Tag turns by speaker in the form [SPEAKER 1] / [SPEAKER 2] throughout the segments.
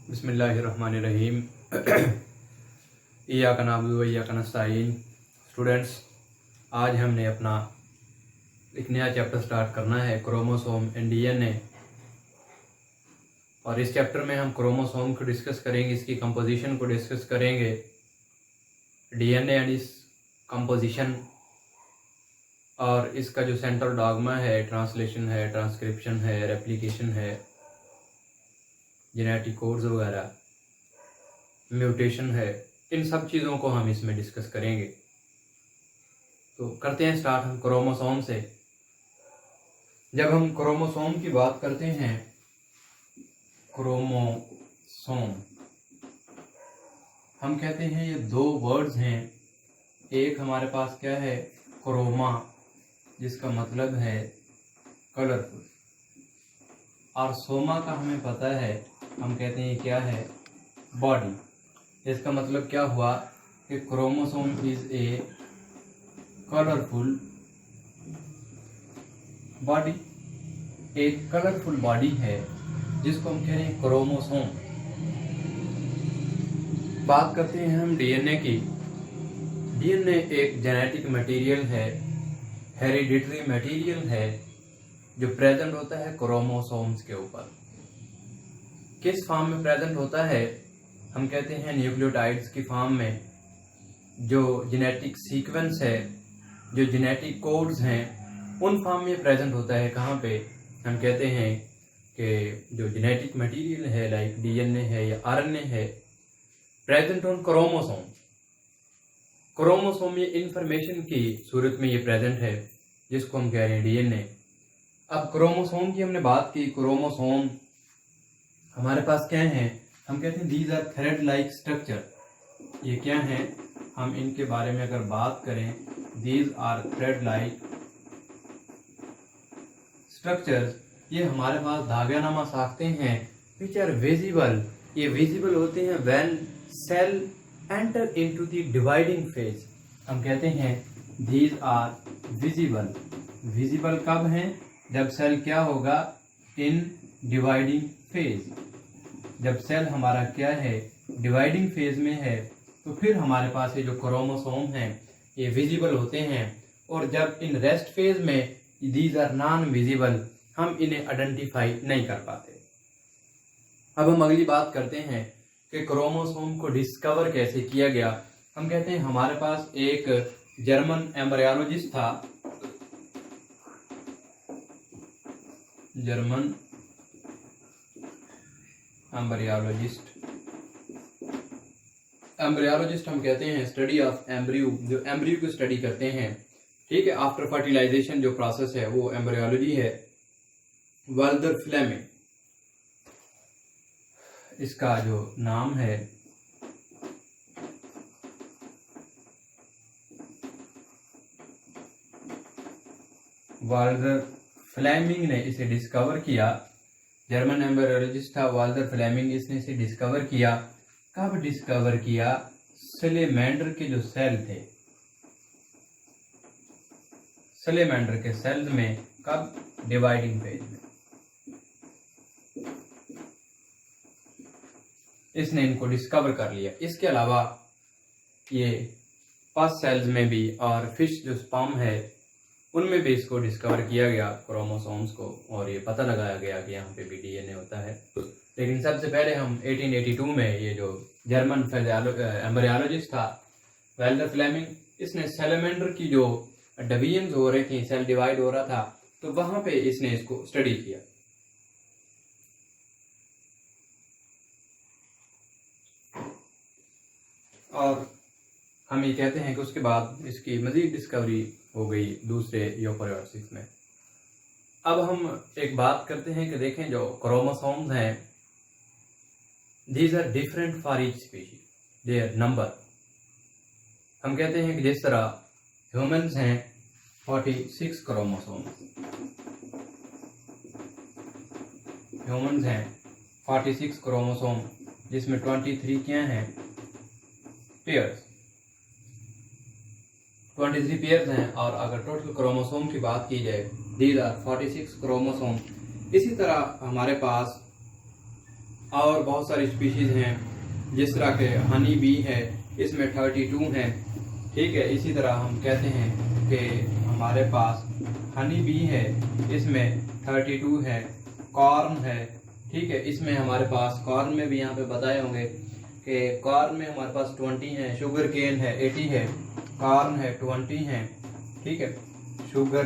[SPEAKER 1] बिस्मिल्लाहिर्रहमानिर्रहीम। इय्याका नअबुदु व इय्याका नस्तईन। स्टूडेंट्स, आज हमने अपना एक नया चैप्टर स्टार्ट करना है, क्रोमोसोम एंड डीएनए। और इस चैप्टर में हम क्रोमोसोम को डिस्कस करेंगे, इसकी कंपोजिशन को डिस्कस करेंगे, डीएनए एंड इस कंपोजिशन, और इसका जो सेंट्रल डॉगमा है, ट्रांसलेशन है, ट्रांसक्रिप्शन है, रेप्लिकेशन है, जेनेटिक कोड्स वगैरह, म्यूटेशन है, इन सब चीज़ों को हम इसमें डिस्कस करेंगे। तो करते हैं स्टार्ट हम क्रोमोसोम से। जब हम क्रोमोसोम की बात करते हैं, क्रोमोसोम हम कहते हैं ये दो वर्ड्स हैं। एक हमारे पास क्या है, क्रोमा, जिसका मतलब है कलरफुल, और सोमा का हमें पता है, हम कहते हैं क्या है, बॉडी। इसका मतलब क्या हुआ कि chromosome is a colourful body. एक कलरफुल बॉडी है जिसको हम कह रहे हैं क्रोमोसोम। बात करते हैं हम डीएनए की। डीएनए एक जेनेटिक मटेरियल है, हेरिडिटरी मटेरियल है, जो प्रेजेंट होता है क्रोमोसोम्स के ऊपर। किस फॉर्म में प्रेजेंट होता है? हम कहते हैं न्यूक्लियोटाइड्स की फॉर्म में। जो जेनेटिक सीक्वेंस है, जो जेनेटिक कोड्स हैं, उन फॉर्म में प्रेजेंट होता है। कहाँ पे? हम कहते हैं कि जो जेनेटिक मटेरियल है, लाइक डीएनए है या आरएनए है, प्रेजेंट ऑन क्रोमोसोम। क्रोमोसोम ये इंफॉर्मेशन की सूरत में ये प्रेजेंट है, जिसको हम कह रहे हैं डीएनए। अब क्रोमोसोम की हमने बात की। क्रोमोसोम हमारे पास क्या है? हम कहते हैं these are thread like structure. ये क्या है? हम इनके बारे में अगर बात करें, these are thread like structures. ये हमारे पास धागानुमा साख्तें हैं, विच आर विजिबल। ये विजिबल होते हैं when cell enter into the dividing phase. हम कहते हैं दीज आर विजिबल। विजिबल कब हैं? जब सेल क्या होगा, इन डिवाइडिंग फेज। जब सेल हमारा क्या है, डिवाइडिंग फेज में है, तो फिर हमारे पास ये जो क्रोमोसोम हैं ये विजिबल होते हैं। और जब इन रेस्ट फेज में, दीज आर नॉन विजिबल, हम इन्हें आइडेंटिफाई नहीं कर पाते। अब हम अगली बात करते हैं कि क्रोमोसोम को डिस्कवर कैसे किया गया। हम कहते हैं हमारे पास एक जर्मन एम्ब्रियोलॉजिस्ट था, जर्मन एम्ब्रियोलॉजिस्ट। एम्ब्रियोलॉजिस्ट हम कहते हैं स्टडी ऑफ एम्ब्रियो, जो एम्ब्रियो की स्टडी करते हैं। ठीक है, आफ्टर फर्टिलाइजेशन जो प्रोसेस है वो एम्ब्रियोलॉजी है। वाल्टर फ्लेमिंग इसका जो नाम है। वाल्टर फ्लेमिंग ने इसे डिस्कवर किया। जर्मन एम्ब्रियोलॉजिस्ट था वाल्टर फ्लेमिंग, इसने इसे डिस्कवर किया। कब डिस्कवर किया? सैलेमेंडर के जो सेल थे, सैलेमेंडर के सेल्स में। कब? डिवाइडिंग फेज में। इसने इनको डिस्कवर कर लिया। इसके अलावा ये पस सेल्स में भी और फिश जो स्पर्म है उनमें भी इसको डिस्कवर किया गया, क्रोमोसोम्स को, और ये पता लगाया गया कि यहाँ पे भी डीएनए होता है। लेकिन सबसे पहले हम 1882 में ये जो जर्मन एम्ब्रियोलॉजिस्ट था वाल्टर फ्लेमिंग, इसने सैलेमेंडर की जो डिवीजन हो रही थी, सेल डिवाइड हो रहा था, तो वहां पे इसने इसको स्टडी किया। और हम ये कहते हैं कि उसके बाद इसकी मजीद डिस्कवरी हो गई दूसरे यूकेरियोट्स में। अब हम एक बात करते हैं कि देखें जो क्रोमोसोम्स हैं, these are different for each species, their number. हम कहते हैं कि जिस तरह ह्यूमंस हैं 46 क्रोमोसोम, ह्यूमंस हैं 46 क्रोमोसोम, जिसमें 23 क्या हैं, पेयर्स। 23 पेयर्स हैं। और अगर टोटल क्रोमोसोम की बात की जाए, दीज आर 46 क्रोमोसोम। इसी तरह हमारे पास और बहुत सारी स्पीशीज हैं, जिस तरह के हनी बी है, इसमें 32 हैं। ठीक है, इसी तरह हम कहते हैं कि हमारे पास हनी बी है, इसमें 32 है। कॉर्न है, ठीक है, इसमें हमारे पास कॉर्न में भी यहाँ पे बताए होंगे कि कॉर्न में हमारे पास 20 है। शुगर केन है 80 है, कॉर्न है 20 है, ठीक है, शुगर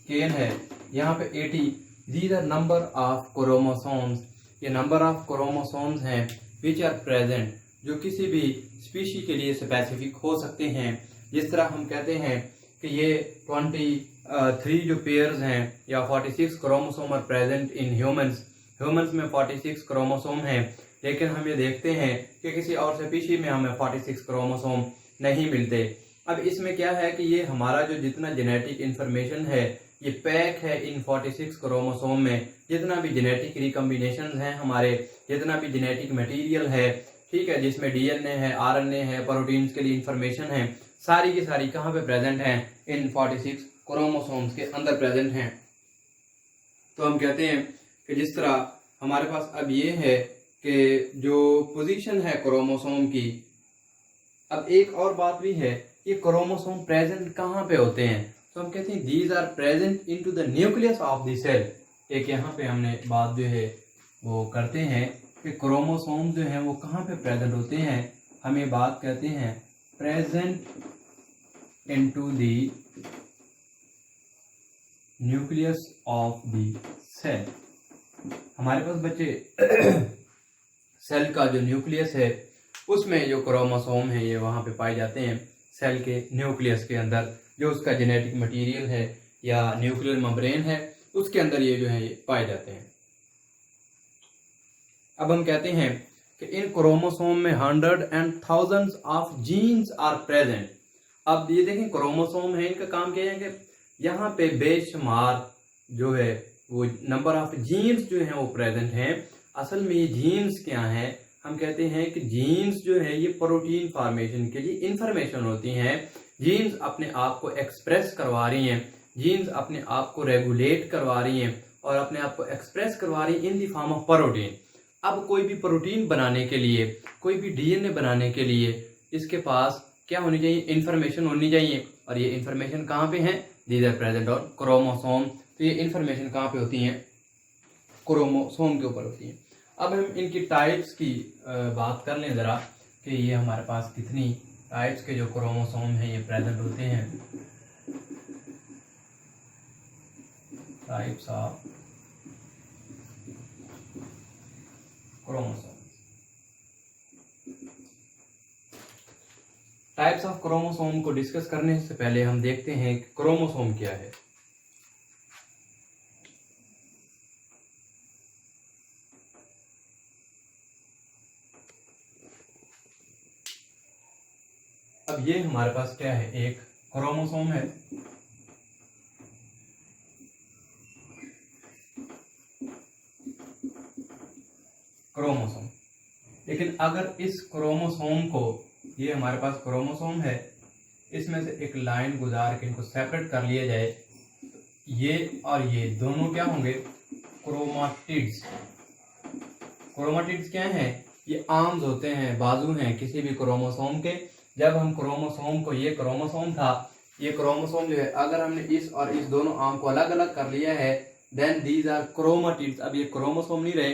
[SPEAKER 1] केन है यहाँ पे 80। These are number of chromosomes, ये नंबर ऑफ क्रोमोसोम्स हैं विच आर प्रेजेंट, जो किसी भी स्पीशी के लिए स्पेसिफिक हो सकते हैं। जिस तरह हम कहते हैं कि ये 23 जो पेयर्स हैं या 46 chromosome are present in humans. Humans में 46 क्रोमोसोम हैं, लेकिन हम ये देखते हैं कि किसी और स्पीशी में हमें 46 क्रोमोसोम नहीं मिलते। अब इसमें क्या है कि ये हमारा जो जितना जेनेटिक इंफॉर्मेशन है ये पैक है इन 46 क्रोमोसोम में। जितना भी जेनेटिक रिकम्बिनेशन हैं हमारे, जितना भी जेनेटिक मटेरियल है, ठीक है, जिसमें डीएनए है, आरएनए है, प्रोटीन्स के लिए इंफॉर्मेशन है, सारी की सारी कहाँ पे प्रेजेंट हैं? इन 46 क्रोमोसोम्स के अंदर प्रेजेंट हैं। तो हम कहते हैं कि जिस तरह हमारे पास अब ये है कि जो पोजीशन है क्रोमोसोम की, अब एक और बात भी है, ये क्रोमोसोम प्रेजेंट कहाँ पे होते हैं? तो हम कहते हैं these are present into the nucleus of the cell. एक यहाँ पे हमने बात जो है वो करते हैं कि क्रोमोसोम जो है वो कहाँ पे प्रेजेंट होते हैं। हम ये बात कहते हैं present into the nucleus of the cell. हमारे पास बच्चे सेल का जो न्यूक्लियस है उसमें जो क्रोमोसोम है ये वहाँ पे पाए जाते हैं सेल के न्यूक्लियस के अंदर, जो उसका जेनेटिक मटेरियल है या न्यूक्लियर मेम्ब्रेन है उसके अंदर ये जो है ये पाए जाते हैं। अब हम कहते हैं कि इन क्रोमोसोम में 100 and thousands of genes are present. अब ये देखें क्रोमोसोम है, इनका काम क्या है कि यहाँ पे बेशुमार जो है वो नंबर ऑफ जीन्स जो हैं वो प्रेजेंट हैं। असल में ये जीन्स क्या हैं? हम कहते हैं कि जीन्स जो है ये प्रोटीन फॉर्मेशन के लिए इंफॉर्मेशन होती हैं। जीन्स अपने आप को एक्सप्रेस करवा रही हैं, जीन्स अपने आप को रेगुलेट करवा रही हैं और अपने आप को एक्सप्रेस करवा रही हैं in the form of protein. अब कोई भी प्रोटीन बनाने के लिए, कोई भी डीएनए बनाने के लिए इसके पास क्या होनी चाहिए? इंफॉर्मेशन होनी चाहिए। और ये इंफॉर्मेशन कहाँ पे है? These are present on chromosome. तो ये इंफॉर्मेशन कहाँ पे होती हैं? क्रोमोसोम के ऊपर होती हैं। अब हम इनकी टाइप्स की बात कर लें ज़रा कि ये हमारे पास कितनी टाइप्स के जो क्रोमोसोम हैं ये प्रेजेंट होते हैं। Types of chromosome. Types of chromosome को डिस्कस करने से पहले हम देखते हैं कि क्रोमोसोम क्या है। अब ये हमारे पास क्या है? एक क्रोमोसोम है। क्रोमोसोम, लेकिन अगर इस क्रोमोसोम को, ये हमारे पास क्रोमोसोम है, इसमें से एक लाइन गुजार के इनको सेपरेट कर लिया जाए, ये और ये दोनों क्या होंगे? क्रोमाटिड्स। क्रोमाटिड्स क्या हैं? ये आर्म्स होते हैं, बाजू हैं किसी भी क्रोमोसोम के। जब हम क्रोमोसोम को, ये क्रोमोसोम था, ये क्रोमोसोम जो है अगर हमने इस और इस दोनों आर्म को अलग अलग कर लिया है, देन दीज आर क्रोमाटिड्स। अब ये क्रोमोसोम नहीं रहे,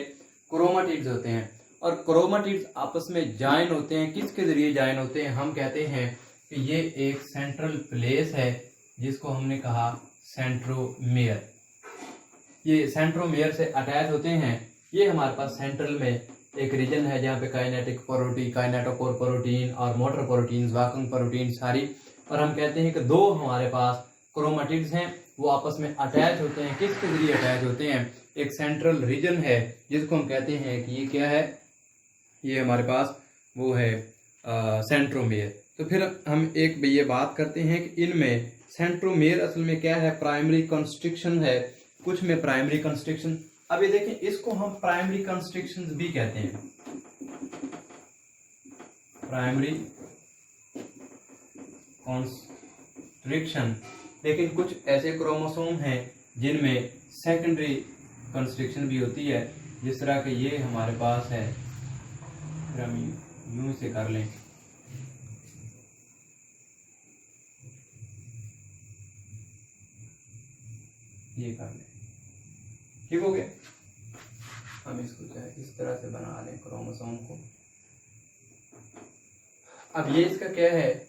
[SPEAKER 1] क्रोमाटिड्स होते हैं। और क्रोमाटिड्स आपस में जॉइन होते हैं। किसके जरिए जॉइन होते हैं? हम कहते हैं कि ये एक सेंट्रल प्लेस है जिसको हमने कहा सेंट्रोमियर। ये सेंट्रोमियर से अटैच होते हैं। ये हमारे पास सेंट्रल में एक रीजन है जहाँ पे काइनेटिक प्रोटीन, काइनेटोकोर प्रोटीन और मोटर प्रोटीन, वाकिंग प्रोटीन सारी। और हम कहते हैं कि दो हमारे पास क्रोमाटिड्स हैं, वो आपस में अटैच होते हैं। किसके जरिए अटैच होते हैं? एक सेंट्रल रीजन है जिसको हम कहते हैं कि ये क्या है? ये हमारे पास वो है सेंट्रोमियर। तो फिर हम एक ये बात करते हैं कि इनमें सेंट्रोमियर असल में क्या है? प्राइमरी कंस्ट्रिक्शन है, कुछ में प्राइमरी कंस्ट्रिक्शन। अब ये देखें, इसको हम प्राइमरी कंस्ट्रिक्शन भी कहते हैं, प्राइमरी कंस्ट्रिक्शन। लेकिन कुछ ऐसे क्रोमोसोम हैं जिनमें सेकेंडरी कंस्ट्रिक्शन भी होती है। जिस तरह के ये हमारे पास है, फिर हम यूं से कर लें। ये कर लें, ठीक हो गया। हम इसको चाहे इस तरह से बना लें क्रोमोसोम को। अब ये इसका क्या है,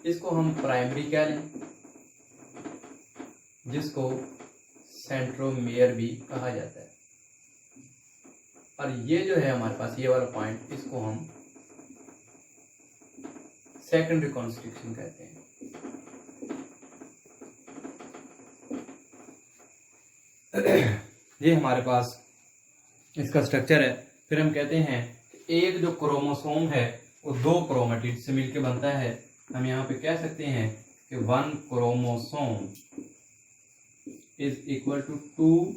[SPEAKER 1] इसको हम प्राइमरी कह लें, जिसको सेंट्रोमियर भी कहा जाता है। और ये जो है हमारे पास ये वाला पॉइंट, इसको हम सेकेंडरी कॉन्स्ट्रिक्शन कहते हैं। ये हमारे पास इसका स्ट्रक्चर है। फिर हम कहते हैं कि एक जो क्रोमोसोम है वो 2 क्रोमेटिड से मिलकर बनता है। हम यहाँ पे कह सकते हैं कि 1 chromosome is equal to 2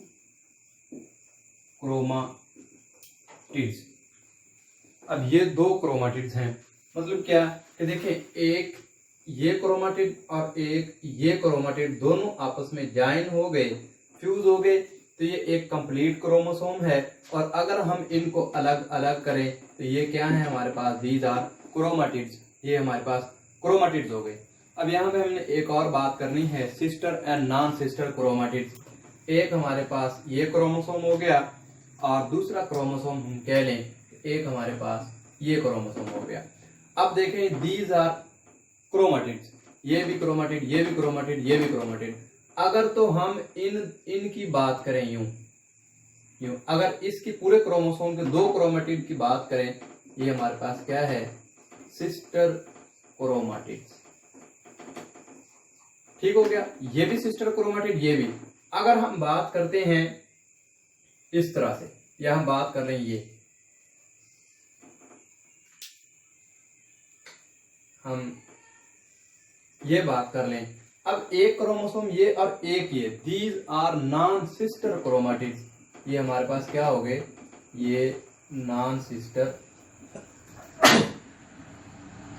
[SPEAKER 1] chromatids. अब ये 2 क्रोमाटिड्स हैं, मतलब क्या कि देखिए, एक ये क्रोमाटिड और एक ये क्रोमाटिड दोनों आपस में ज्वाइन हो गए, फ्यूज हो गए, तो ये एक कंप्लीट क्रोमोसोम है। और अगर हम इनको अलग अलग करें तो ये क्या है हमारे पास, दीज आर क्रोमाटिड्स। ये हमारे पास क्रोमाटिड्स हो गए। अब यहाँ पे हमने एक और बात करनी है, sister and non sister chromatids. एक हमारे पास ये क्रोमोसोम हो गया और दूसरा क्रोमोसोम हम कह लें एक हमारे पास ये क्रोमोसोम हो गया। अब देखें, दीज आर क्रोमाटिड्स, ये भी क्रोमाटिड, ये भी क्रोमाटिड, ये भी क्रोमाटिड। अगर तो हम इनकी बात करें यूं, अगर इसकी पूरे क्रोमोसोम के 2 क्रोमाटिड की बात करें, ये हमारे पास क्या है, सिस्टर क्रोमाटिड्स। ठीक हो गया, ये भी सिस्टर क्रोमाटिड, ये भी। अगर हम बात करते हैं इस तरह से, या हम बात कर रहे हैं ये, हम ये बात कर लें, अब एक क्रोमोसोम ये और एक ये, these are non sister chromatids. ये हमारे पास क्या हो गए, ये non sister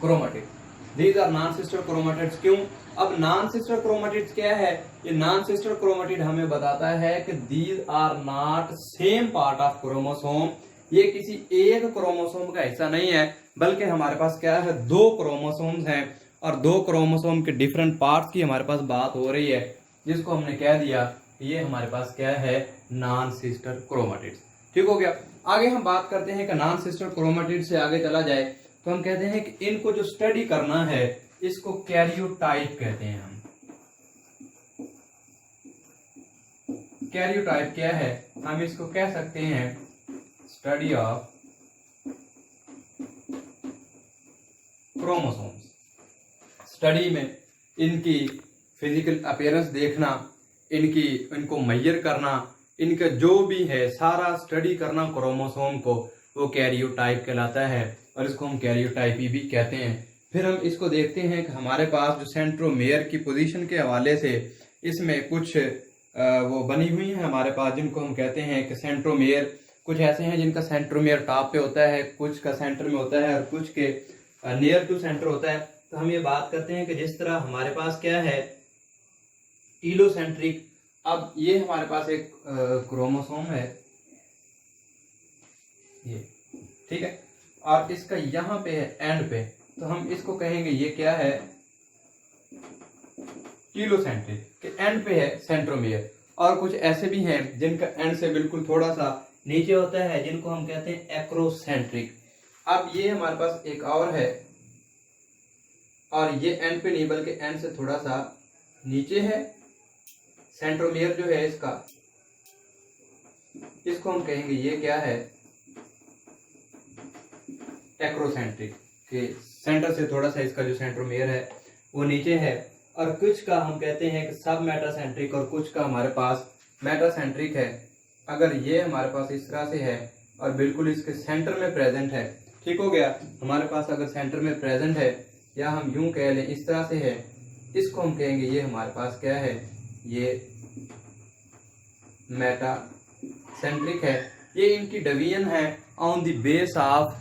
[SPEAKER 1] chromatids. These are non sister chromatids क्यों? अब नॉन सिस्टर क्रोमाटिड्स क्या है, ये नॉन सिस्टर क्रोमाटिड हमें बताता है कि these are not same part of chromosome. ये किसी एक क्रोमोसोम का हिस्सा नहीं है, बल्कि हमारे पास क्या है, 2 क्रोमोसोम्स हैं और 2 क्रोमोसोम के डिफरेंट पार्ट्स की हमारे पास बात हो रही है, जिसको हमने कह दिया ये हमारे पास क्या है, नॉन सिस्टर क्रोमाटिड्स। ठीक हो गया। आगे हम बात करते हैं कि नॉन सिस्टर क्रोमाटिड से आगे चला जाए तो हम कहते हैं कि इनको जो स्टडी करना है इसको कैरियोटाइप कहते हैं। हम कैरियोटाइप क्या है, हम इसको कह सकते हैं स्टडी ऑफ क्रोमोसोम्स। स्टडी में इनकी फिजिकल अपीयरेंस देखना, इनको मेजर करना, इनका जो भी है सारा स्टडी करना क्रोमोसोम को, वो कैरियोटाइप कहलाता है और इसको हम कैरियोटाइप भी कहते हैं। फिर हम इसको देखते हैं कि हमारे पास जो सेंट्रोमेयर की पोजीशन के हवाले से इसमें कुछ वो बनी हुई है हमारे पास, जिनको हम कहते हैं कि सेंट्रोमेयर। कुछ ऐसे हैं जिनका सेंट्रोमेयर टॉप पे होता है, कुछ का सेंटर में होता है और कुछ के नियर टू सेंटर होता है। तो हम ये बात करते हैं कि जिस तरह हमारे पास क्या है, टीलोसेंट्रिक। अब ये हमारे पास एक क्रोमोसोम है ये, ठीक है, और इसका यहाँ पे है एंड पे, तो हम इसको कहेंगे ये क्या है, टीलोसेंट्रिक के एंड पे है सेंट्रोमेयर। और कुछ ऐसे भी हैं जिनका एंड से बिल्कुल थोड़ा सा नीचे होता है, जिनको हम कहते हैं एक्रोसेंट्रिक। अब ये हमारे पास एक और है, और ये एंड पे नहीं बल्कि एंड से थोड़ा सा नीचे है सेंट्रोमेयर जो है इसका, इसको हम कहेंगे ये क्या है, एक्रोसेंट्रिक के सेंटर से थोड़ा सा इसका जो सेंट्रोमेयर है वो नीचे है। और कुछ का हम कहते हैं कि सब मेटासेंट्रिक और कुछ का हमारे पास मेटासेंट्रिक है। अगर ये हमारे पास इस तरह से है और बिल्कुल इसके सेंटर में प्रेजेंट है, ठीक हो गया, हमारे पास अगर सेंटर में प्रेजेंट है या हम यूं कह लें इस तरह से है, इसको हम कहेंगे ये हमारे पास क्या है, ये मेटासेंट्रिक है। ये इनकी डिवीजन है on the base of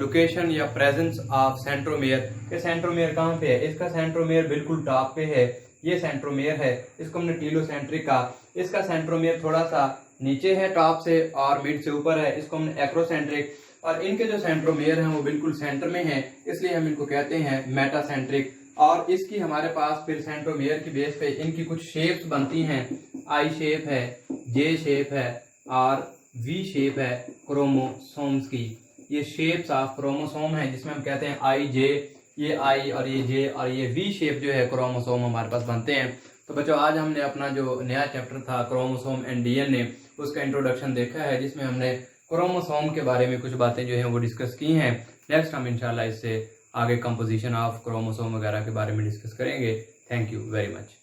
[SPEAKER 1] location या प्रेजेंस ऑफ सेंट्रोमेयर। ये सेंट्रोमेयर कहाँ पे है, इसका सेंट्रोमेयर बिल्कुल टॉप पे है, ये सेंट्रोमेयर है, इसको हमने टीलोसेंट्रिक कहा। इसका सेंट्रोमेयर थोड़ा सा नीचे है टॉप से और मिड से ऊपर है, इसको हमने एक्रोसेंट्रिक, और इनके जो सेंट्रोमेयर हैं वो बिल्कुल सेंटर में हैं, इसलिए हम इनको कहते हैं मेटासेंट्रिक। और इसकी हमारे पास फिर सेंट्रोमेयर की बेस पे इनकी कुछ शेप्स बनती हैं, आई शेप है, जे शेप है और वी शेप है क्रोमोसोम्स की। ये शेप्स ऑफ क्रोमोसोम है जिसमें हम कहते हैं आई जे, ये आई और ये जे और ये वी शेप जो है क्रोमोसोम हमारे पास बनते हैं। तो बच्चों आज हमने अपना जो नया चैप्टर था क्रोमोसोम एंड डीएनए उसका इंट्रोडक्शन देखा है, जिसमें हमने क्रोमोसोम के बारे में कुछ बातें जो हैं वो डिस्कस की हैं। नेक्स्ट हम इंशाल्लाह इससे आगे कंपोजिशन ऑफ क्रोमोसोम वगैरह के बारे में डिस्कस करेंगे। Thank you very much.